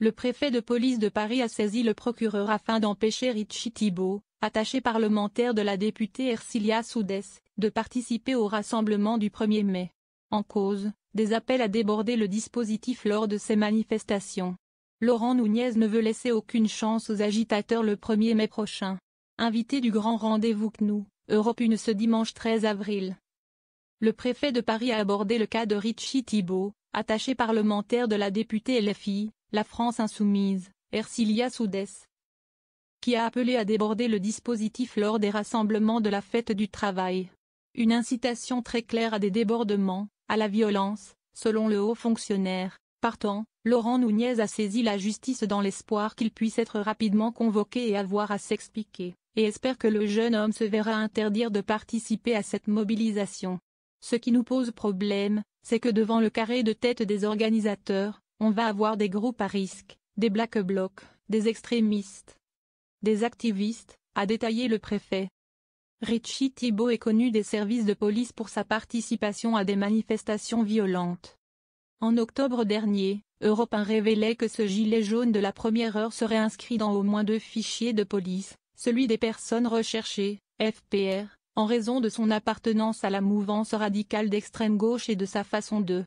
Le préfet de police de Paris a saisi le procureur afin d'empêcher Richie Thibault, attaché parlementaire de la députée Ercilia Soudès, de participer au rassemblement du 1er mai. En cause, des appels à déborder le dispositif lors de ces manifestations. Laurent Nunez ne veut laisser aucune chance aux agitateurs le 1er mai prochain. Invité du grand rendez-vous CNU, Europe 1 ce dimanche 13 avril. Le préfet de Paris a abordé le cas de Richie Thibault, attaché parlementaire de la députée LFI, La France Insoumise, Ercilia Soudès, qui a appelé à déborder le dispositif lors des rassemblements de la Fête du Travail. Une incitation très claire à des débordements, à la violence, selon le haut fonctionnaire. Partant, Laurent Nunez a saisi la justice dans l'espoir qu'il puisse être rapidement convoqué et avoir à s'expliquer, et espère que le jeune homme se verra interdire de participer à cette mobilisation. Ce qui nous pose problème, c'est que devant le carré de tête des organisateurs, on va avoir des groupes à risque, des Black Blocs, des extrémistes, des activistes, a détaillé le préfet. Richie Thibault est connu des services de police pour sa participation à des manifestations violentes. En octobre dernier, Europe 1 révélait que ce gilet jaune de la première heure serait inscrit dans au moins 2 fichiers de police, celui des personnes recherchées, FPR, en raison de son appartenance à la mouvance radicale d'extrême gauche et de sa façon de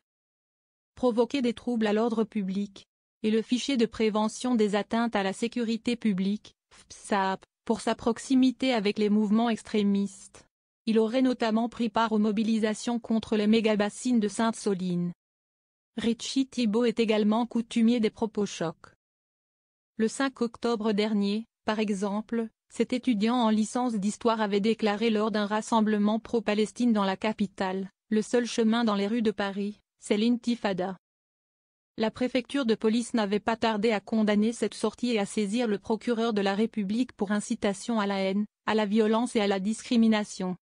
provoquer des troubles à l'ordre public, et le fichier de prévention des atteintes à la sécurité publique, FPSAP, pour sa proximité avec les mouvements extrémistes. Il aurait notamment pris part aux mobilisations contre les méga-bassines de Sainte-Soline. Richie Thibault est également coutumier des propos chocs. Le 5 octobre dernier, par exemple, cet étudiant en licence d'histoire avait déclaré lors d'un rassemblement pro-Palestine dans la capitale, « Le seul chemin dans les rues de Paris, c'est l'intifada ». La préfecture de police n'avait pas tardé à condamner cette sortie et à saisir le procureur de la République pour incitation à la haine, à la violence et à la discrimination.